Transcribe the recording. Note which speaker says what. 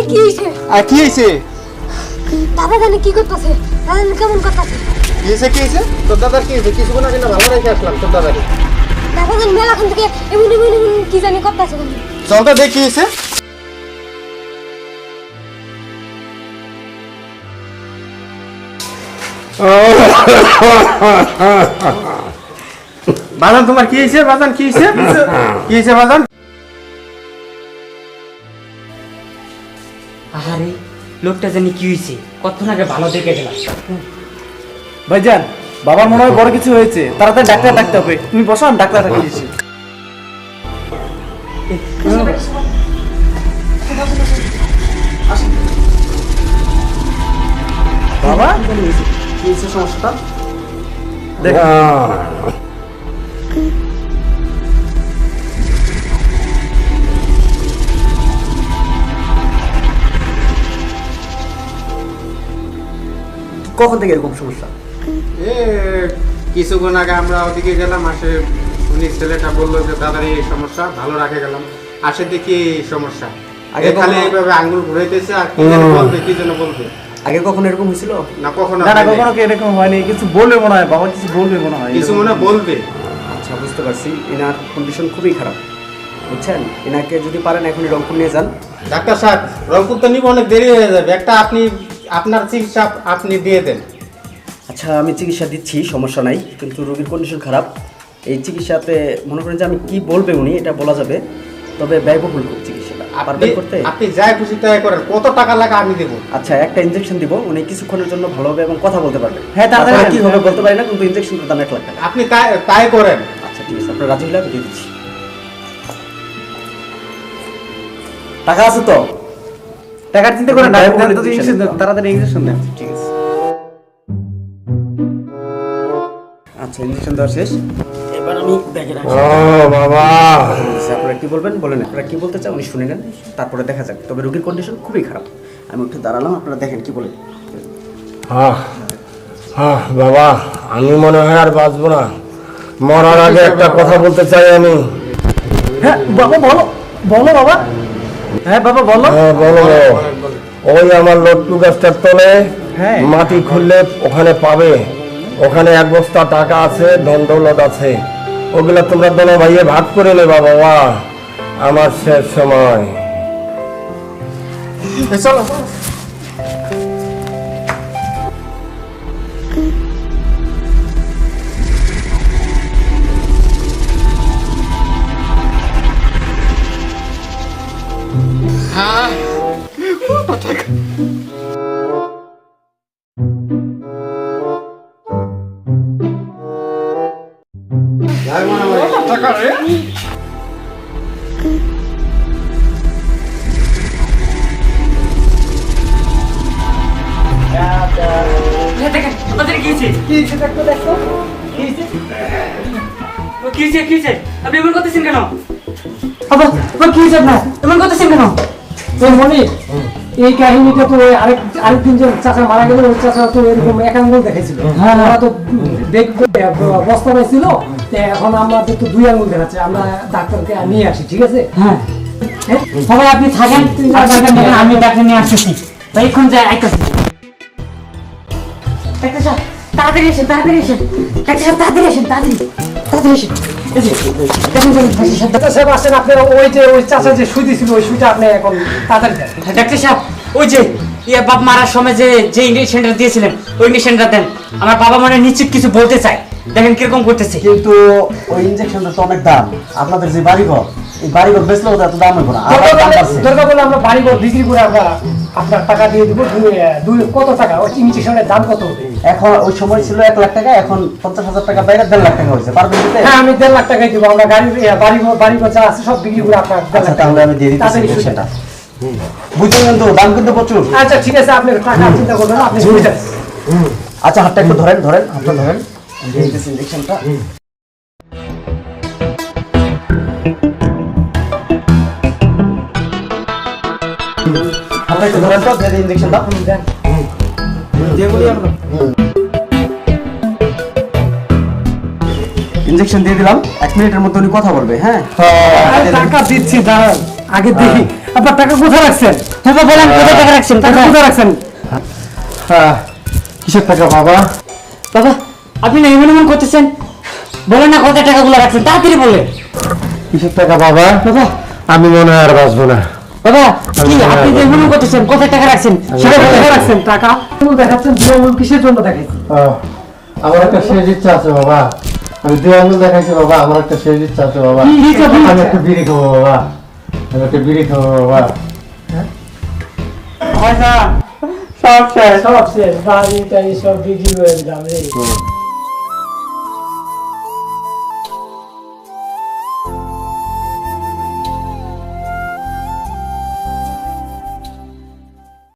Speaker 1: কি হইছে?
Speaker 2: আর কি হইছে?
Speaker 1: দাদা জানি কি করতেছে, দাদা জানি কেমন করতেছে।
Speaker 2: কি হইছে কি হইছে? তোর দাদার কি হইছে? কিছুক্ষণ আগে না ভালো রেখে আসলাম তোর দাদাকে।
Speaker 1: দাদা জানি মেলাখান থেকে এমন এমন কি জানি করতেছে।
Speaker 2: চল তো দেখ কি হইছে। বাজান তোমার কি হইছে? বাজান কি হইছে? কি হইছে বাজান?
Speaker 3: আরে লোকটা জানি কি হয়েছে, কতক্ষণ আগে ভালো দেখে গেলাম।
Speaker 4: ভাইজান, বাবার মনে হয় বড় কিছু হয়েছে, তাড়াতাড়ি ডাক্তার ডাকতে হবে। তুমি বসো, আমি ডাক্তার ডাকিয়েছি। বাবা কি হয়েছে সমস্যাটা? দেখ কখন থেকে এরকম সমস্যা?
Speaker 2: কিছুক্ষণ আগে আমরা ওদিকে গেলাম, আসে উনি ছেলেটা বললো যে দাদার এই সমস্যা, ভালো রাখে গেলাম, আসে দেখি এই সমস্যা। আগে খালি এইভাবে আঙ্গুল ঘুরাইতেছে আর কি যেন বলবে, কি যেন বলবে।
Speaker 4: আগে কখনো এরকম হয়েছিল?
Speaker 2: না কখনো
Speaker 4: না, কখনো কি এরকম হয়নি। কিছু বলবে মনে হয়, বাবা কিছু বলবে মনে হয়,
Speaker 2: কিছু মনে বলবে।
Speaker 4: আচ্ছা, বুঝতে পারছি। এনার কন্ডিশন খুবই খারাপ, বুঝছেন। এনাকে যদি পারেন এখনই রংপুর নিয়ে যান।
Speaker 2: ডাক্তার সাহেব, রংপুর তো নিব, অনেক দেরি হয়ে যাবে, একটা আপনি আপনার চিকিৎসা আপনি দিয়ে দেন।
Speaker 4: আচ্ছা, আমি চিকিৎসা দিচ্ছি, সমস্যা নাই, কিন্তু রোগীর কন্ডিশন খারাপ। এই চিকিৎসাতে মনে করেন যে আমি কি বলবে উনি এটা বলা যাবে, তবে ব্যয়বহুল চিকিৎসাটা পারবেন করতে?
Speaker 2: আপনি যাই খুশি তাই করেন, কত টাকা লাগে আমি দেবো।
Speaker 4: আচ্ছা, একটা ইনজেকশন দিব, উনি কিছুক্ষণের জন্য ভালো হবে এবং কথা বলতে পারবে।
Speaker 3: হ্যাঁ, তাড়াতাড়ি
Speaker 4: কি হবে বলতে পারি না, কিন্তু ইনজেকশনের দাম 1 লাখ টাকা।
Speaker 2: আপনি তাই করেন।
Speaker 4: আচ্ছা ঠিক আছে, আপনার রাজি হলে আমি দিয়ে দিচ্ছি। টাকা আছে তো?
Speaker 3: টাকার চিন্তা করেন না,
Speaker 4: তাড়াতাড়ি ইনজেকশন দেন। ঠিক আছে, আচ্ছা ইনজেকশন দেওয়া শেষ। এবার আমি ব্যাগে রাখি।
Speaker 2: বাবা
Speaker 4: আপনারা কি বলবেন বলেন, আপনারা কি বলতে চান উনি শুনে নেন, তারপরে দেখা যাক। তবে রোগীর কন্ডিশন খুবই খারাপ। আমি একটু দাঁড়ালাম, আপনারা দেখেন কি বলেন।
Speaker 5: বাবা, আমি মনে হয় আর বাঁচবো না। মরার আগে একটা কথা বলতে চাই আমি।
Speaker 4: হ্যাঁ বাবা, বলো বলো বাবা। হ্যাঁ বাবা বলো।
Speaker 5: হ্যাঁ বলো। ওই আমার লট্টু গাছটার তলে
Speaker 4: হ্যাঁ
Speaker 5: মাটি খুললে ওখানে পাবে, ওখানে 1 বস্তা টাকা আছে, ধন দৌলত আছে, ওগুলা তোমরা দোনো ভাইয়ে ভাগ করে নেবা বাবা। আমার শেষ সময়।
Speaker 2: চলো টাকা রে।
Speaker 3: দেখেন আপনাদের কি হয়েছে?
Speaker 4: কি হয়েছে দেখো, দেখো কি হয়েছে।
Speaker 3: কি হয়েছে? কি হয়েছে? আপনি এমন করতেছেন কেন? আবার কি হয়েছে আপনার? এমন করতেছেন কেন?
Speaker 6: মনে এই কাহিনীটা তো আরেকদিন যে চাচা মারা গেল, ওই চাচা তো এরকম এক আঙ্গুল দেখাইছিল। ওরা তো দেখবে বস্তা পাইছিল, এখন আমাদের তো 2 আঙ্গুল দেখাচ্ছে। আমরা ডাক্তারকে নিয়ে আসি, ঠিক আছে?
Speaker 3: হ্যাঁ, সবাই আপনি থাকেন, আমি ডাক্তার নিয়ে আসতেছি। তাই এখন যাই আইতেছি। ডাক্তার সাহেব তাড়াতাড়ি এসেন, তাড়াতাড়ি এসেন। ডাক্তার সাহেব তাড়াতাড়ি এসেন, তাড়াতাড়ি তাড়াতাড়ি এসেন।
Speaker 6: ডাক্তার সাহেব আসেন, আপনার ওই চাচা যে সুই দিয়েছিল, ওই সুইটা আপনি এখন তাড়াতাড়ি দেন।
Speaker 3: ডাক্তার সাহেব ওই যে বাপ মারার সময় যে ইঞ্জেকশনটা দিয়েছিলেন, ওই ইঞ্জেকশনটা দেন। আমার বাবা মনে নিশ্চিত কিছু বলতে চাই, দেখেন কিরকম করতেছে।
Speaker 4: কিন্তু ওই ইনজেকশনটা তো অনেক দাম। আপনাদের যে বাড়িঘর, এই বাড়িঘর বেচলেও তো এত দাম হবে না।
Speaker 6: দরকার বলে আমরা বাড়িঘর বিক্রি করে আমরা আপনার টাকা দিয়ে দেবো। কত টাকা ওই ইঞ্জেকশনের দাম কত হবে?
Speaker 4: এখন ওই সময় ছিল 1 লাখ টাকা, এখন 50,000 টাকা বাইরে 1.5 লাখ টাকা হয়েছে। পারবেন দিতে?
Speaker 6: হ্যাঁ, আমি 1.5 লাখ টাকাই দেবো। আমরা বাড়িঘর যা আছে সব বিক্রি করে আপনার 1.5 লাখ।
Speaker 4: তাহলে আমি দিয়ে দিচ্ছি ইনজেকশনটা। বুঝছেন, কিন্তু দাম কিন্তু প্রচুর।
Speaker 6: আচ্ছা ঠিক আছে, আপনি টাকা চিন্তা করবেন না, আপনি বুঝে যান।
Speaker 4: আচ্ছা, হাতটা একটু ধরেন, হাতটা ধরেন, দিয়ে দিচ্ছি ইনজেকশনটা। হাতটা একটু ধরেন তো, দিয়ে দিই ইনজেকশনটা। ইনজেকশন দিয়ে দিলাম, 1 মিনিটের মধ্যে উনি কথা বলবে। হ্যাঁ
Speaker 6: টাকা দিচ্ছি, দাঁড়ান। আগে দেখি আপনার টাকা কোথায় রাখছেন?
Speaker 3: বাবা বলেন কোথায় টাকা রাখছেন?
Speaker 6: টাকা কোথায় রাখছেন?
Speaker 7: কিসের টাকা বাবা?
Speaker 3: বাবা আপনি না এমন এমন করতেছেন, বলেন না কোথায় টাকাগুলো রাখছেন, তাড়াতাড়ি বলেন।
Speaker 7: কিসের টাকা বাবা?
Speaker 3: বাবা
Speaker 7: আমি মনে হয় আর বাঁচবো না।
Speaker 3: বাবা কি আপনি যে এমন করতেছেন, কোথায় টাকা রাখছেন সেটা
Speaker 6: সেটা
Speaker 3: বলেন।
Speaker 6: কোথায় রাখছেন টাকা? আঙুল দেখাচ্ছেন, দুই আঙুল কিসের জন্য দেখাইছেন?
Speaker 7: আমার একটা শেষ ইচ্ছা আছে বাবা। আমি 2 আঙুল দেখাইছি বাবা, আমার একটা শেষ ইচ্ছা আছে বাবা।
Speaker 6: কি ইচ্ছা?
Speaker 7: আমি একটা বিড়ি খাবো বাবা, আমি একটা বিড়ি খাবো বাবা।
Speaker 6: সব শেষ, বাড়ি টাড়ি সব বিক্রি করে দিলাম রে।